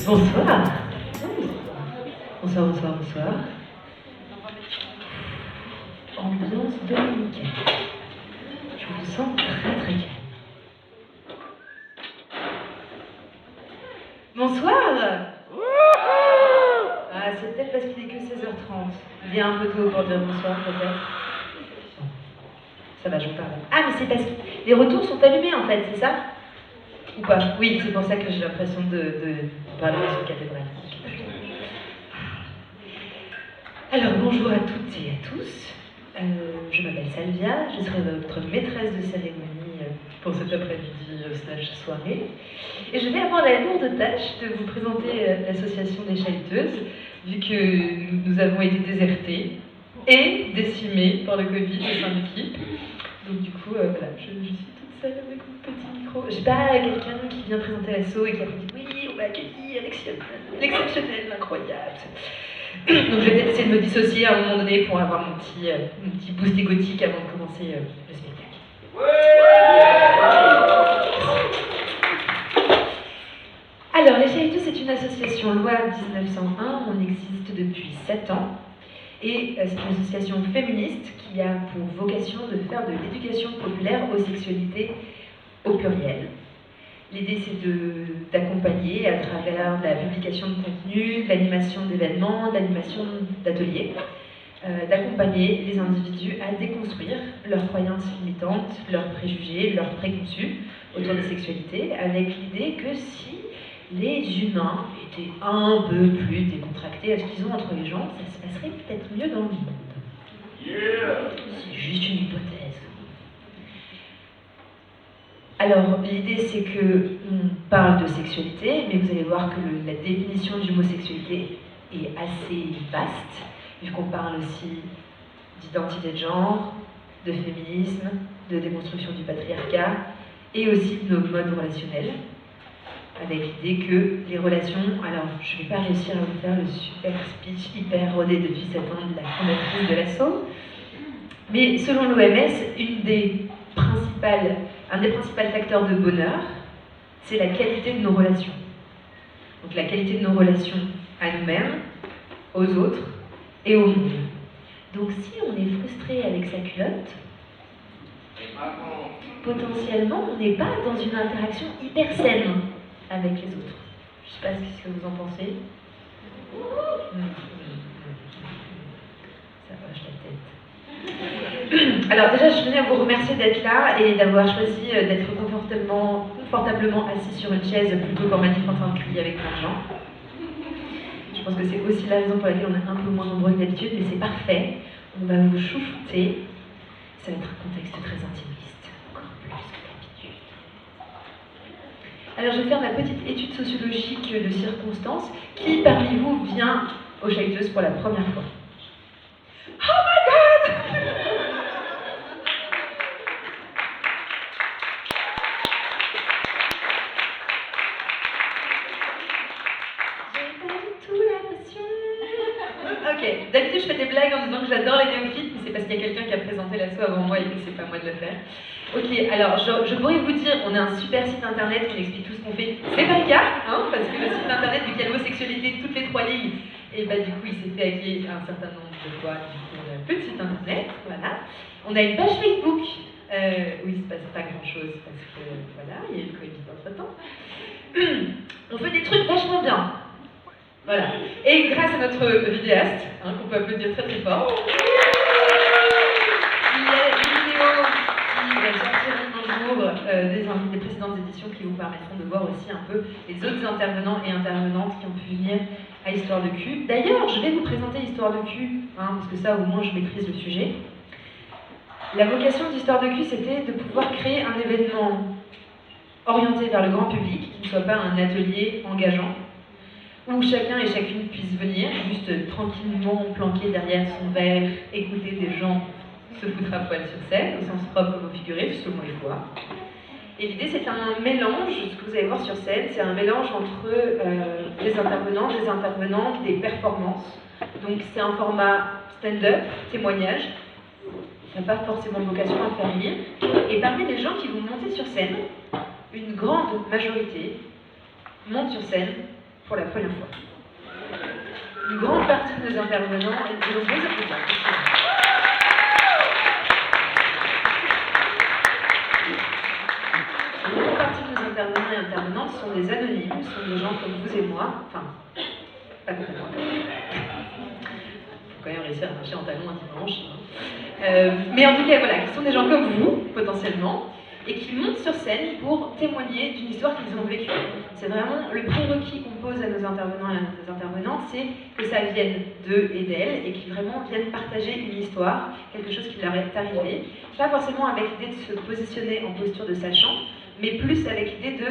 Bonsoir. Bonsoir, bonsoir, bonsoir. Ambiance dominicaine. Je vous sens très très calme. Bonsoir. Ah, c'est peut-être parce qu'il est que 16h30. Il est un peu tôt pour dire bonsoir, peut-être. Ça va, je vous parle. Ah, mais c'est parce que les retours sont allumés en fait, c'est ça? Ou pas? Oui, c'est pour ça que j'ai l'impression de parler sur cathédrale. Alors, bonjour à toutes et à tous. Je m'appelle Salvia, je serai votre maîtresse de cérémonie pour cet après-midi slash soirée. Et je vais avoir la lourde tâche de vous présenter l'association des Chahutteuses, vu que nous avons été désertés et décimés par le Covid au sein de l'équipe. Donc du coup, voilà, je suis toute seule avec mon petit micro. J'ai pas quelqu'un qui vient présenter l'asso et qui a dit oui, on va accueillir l'exceptionnel, l'incroyable. Donc je vais peut-être essayer de me dissocier à un moment donné pour avoir mon petit boost égotique avant de commencer le spectacle. Alors, les Chahutteuses, c'est une association loi 1901, on existe depuis 7 ans. Et c'est une association féministe qui a pour vocation de faire de l'éducation populaire aux sexualités au pluriel. L'idée, c'est d'accompagner à travers la publication de contenu, l'animation d'événements, l'animation d'ateliers, d'accompagner les individus à déconstruire leurs croyances limitantes, leurs préjugés, leurs préconçus autour des sexualités, avec l'idée que si les humains étaient un peu plus décontractés à ce qu'ils ont entre les gens, ça se passerait peut-être mieux dans le monde. C'est juste une hypothèse. Alors, l'idée, c'est qu'on parle de sexualité, mais vous allez voir que la définition du mot sexualité est assez vaste, vu qu'on parle aussi d'identité de genre, de féminisme, de déconstruction du patriarcat, et aussi de nos modes relationnels, avec l'idée que les relations... Alors, je ne vais pas réussir à vous faire le super speech hyper rodé depuis 7 ans de la fondatrice de l'asso, mais selon l'OMS, un des principaux facteurs de bonheur, c'est la qualité de nos relations. Donc la qualité de nos relations à nous-mêmes, aux autres et au monde. Donc si on est frustré avec sa culotte, potentiellement on n'est pas dans une interaction hyper saine avec les autres. Je ne sais pas ce que vous en pensez. Ça hoche la tête. Alors déjà, je tenais à vous remercier d'être là et d'avoir choisi d'être confortablement assis sur une chaise plutôt qu'en manif en train de crier avec plein de gens. Je pense que c'est aussi la raison pour laquelle on est un peu moins nombreux que d'habitude, mais c'est parfait. On va vous chouchouter. Ça va être un contexte très intimiste, encore plus que d'habitude. Alors je vais faire ma petite étude sociologique de circonstances. Qui parmi vous vient aux Chahutteuses pour la première fois? Oh my God! J'ai pas du tout l'impression. Ok, d'habitude je fais des blagues en disant que j'adore les néophytes, mais c'est parce qu'il y a quelqu'un qui a présenté l'asso avant moi et que c'est pas moi de le faire. Ok, alors je pourrais vous dire, on a un super site internet qui explique tout ce qu'on fait. C'est pas le cas, hein, parce que le site internet, vu qu'il y a le mot sexualité toutes les 3 lignes, et bah du coup il s'est fait hacker un certain nombre de fois, du coup on a un peu de site internet, voilà. On a une page Facebook, où il se passe pas grand chose, parce que voilà, il y a eu le Covid entre temps. On fait des trucs vachement bien. Voilà. Et grâce à notre vidéaste, hein, qu'on peut applaudir très très fort, il y a des vidéos qui sortiront un jour des précédentes éditions qui vous permettront de voir aussi un peu les autres intervenants et intervenantes qui ont pu venir à Histoire de cul. D'ailleurs, je vais vous présenter Histoire de cul, hein, parce que ça au moins je maîtrise le sujet. La vocation d'Histoire de cul, c'était de pouvoir créer un événement orienté vers le grand public, qui ne soit pas un atelier engageant, où chacun et chacune puisse venir, juste tranquillement planqué derrière son verre, écouter des gens se foutre à poil sur scène, au sens propre comme au figuré, selon les fois. Et l'idée, c'est un mélange, ce que vous allez voir sur scène, c'est un mélange entre des intervenants, des intervenantes, des performances. Donc c'est un format stand-up, témoignage, ça n'a pas forcément vocation à faire rire. Et parmi les gens qui vont monter sur scène, une grande majorité monte sur scène pour la première fois. Une grande partie de nos intervenants et de nos applaudissements. Une grande partie de nos intervenants et intervenantes sont des anonymes, sont des gens comme vous et moi, enfin, pas complètement comme vous. Faut quand même réussir à marcher en talons un dimanche. Mais en tout cas, voilà, qui sont des gens comme vous, potentiellement, et qui montent sur scène pour témoigner d'une histoire qu'ils ont vécue. C'est vraiment le prérequis qu'on pose à nos intervenants et à nos intervenantes, c'est que ça vienne d'eux et d'elles, et qu'ils vraiment viennent partager une histoire, quelque chose qui leur est arrivé, pas forcément avec l'idée de se positionner en posture de sachant, mais plus avec l'idée de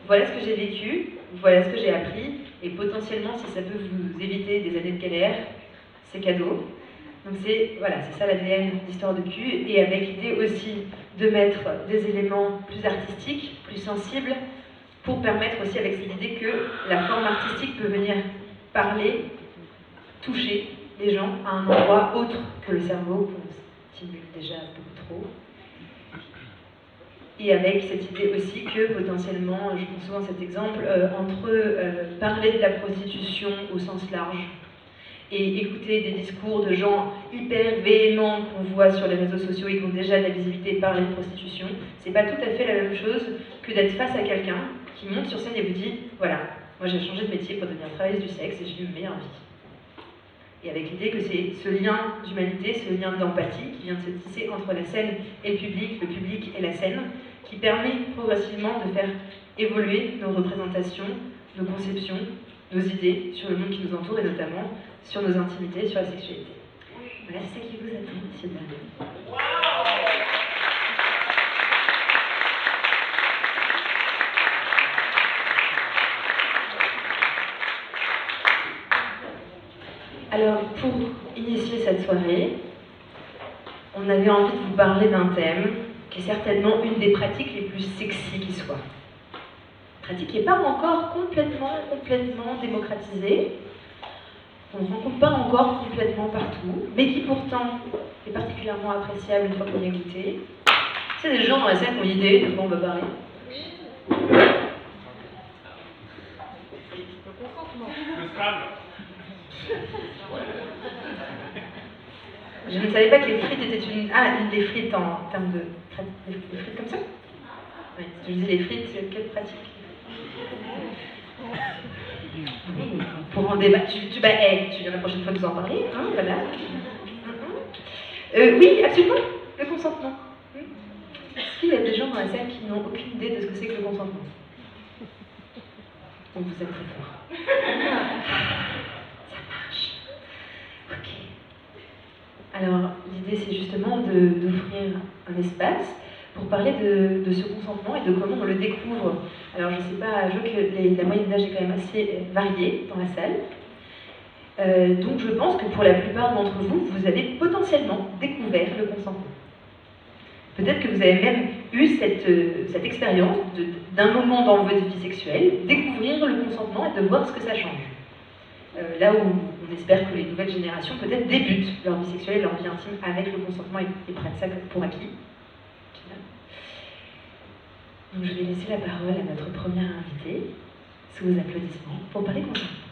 voilà ce que j'ai vécu, voilà ce que j'ai appris, et potentiellement, si ça peut vous éviter des années de galère, c'est cadeau. Donc c'est voilà, c'est ça l'ADN d'Histoire de Cul, et avec l'idée aussi de mettre des éléments plus artistiques, plus sensibles, pour permettre aussi avec cette idée que la forme artistique peut venir parler, toucher les gens à un endroit autre que le cerveau, qu'on stimule déjà beaucoup trop. Et avec cette idée aussi que potentiellement, je prends souvent cet exemple, entre parler de la prostitution au sens large et écouter des discours de gens hyper véhéments qu'on voit sur les réseaux sociaux et qui ont déjà de la visibilité par la prostitution, c'est pas tout à fait la même chose que d'être face à quelqu'un qui monte sur scène et vous dit voilà, moi j'ai changé de métier pour devenir travailleuse du sexe et j'ai eu une meilleure vie. Et avec l'idée que c'est ce lien d'humanité, ce lien d'empathie qui vient de se tisser entre la scène et le public et la scène, qui permet progressivement de faire évoluer nos représentations, nos conceptions, nos idées sur le monde qui nous entoure et notamment sur nos intimités, sur la sexualité. Voilà, c'est ça qui vous attend, messieurs dames. Alors, pour initier cette soirée, on avait envie de vous parler d'un thème qui est certainement une des pratiques les plus sexy qui soit. Pratique qui n'est pas encore complètement démocratisée, qu'on ne rencontre pas encore complètement partout, mais qui pourtant est particulièrement appréciable une fois qu'on y a goûté. C'est des gens dans la salle qui ont une idée de quoi on va parler. Le Scrabble. Je ne savais pas que les frites étaient une... Ah, les frites en termes de... Les frites comme ça? Oui, je disais les frites, quelle pratique? Pour en débattre, tu viens la prochaine fois nous en parler, hein, voilà. Oui, absolument, le consentement. Est-ce qu'il y a des gens dans la salle qui n'ont aucune idée de ce que c'est que le consentement? Donc vous êtes très fort. Ça marche. Ok. Alors, l'idée c'est justement d'offrir un espace pour parler de ce consentement et de comment on le découvre. Alors je ne sais pas, je vois que la moyenne d'âge est quand même assez variée dans la salle. Donc je pense que pour la plupart d'entre vous, vous avez potentiellement découvert le consentement. Peut-être que vous avez même eu cette expérience d'un moment dans votre vie sexuelle, découvrir le consentement et de voir ce que ça change. Là où on espère que les nouvelles générations peut-être débutent leur vie sexuelle et leur vie intime avec le consentement et prennent ça pour acquis. Donc je vais laisser la parole à notre première invitée, sous vos applaudissements, pour parler consentement.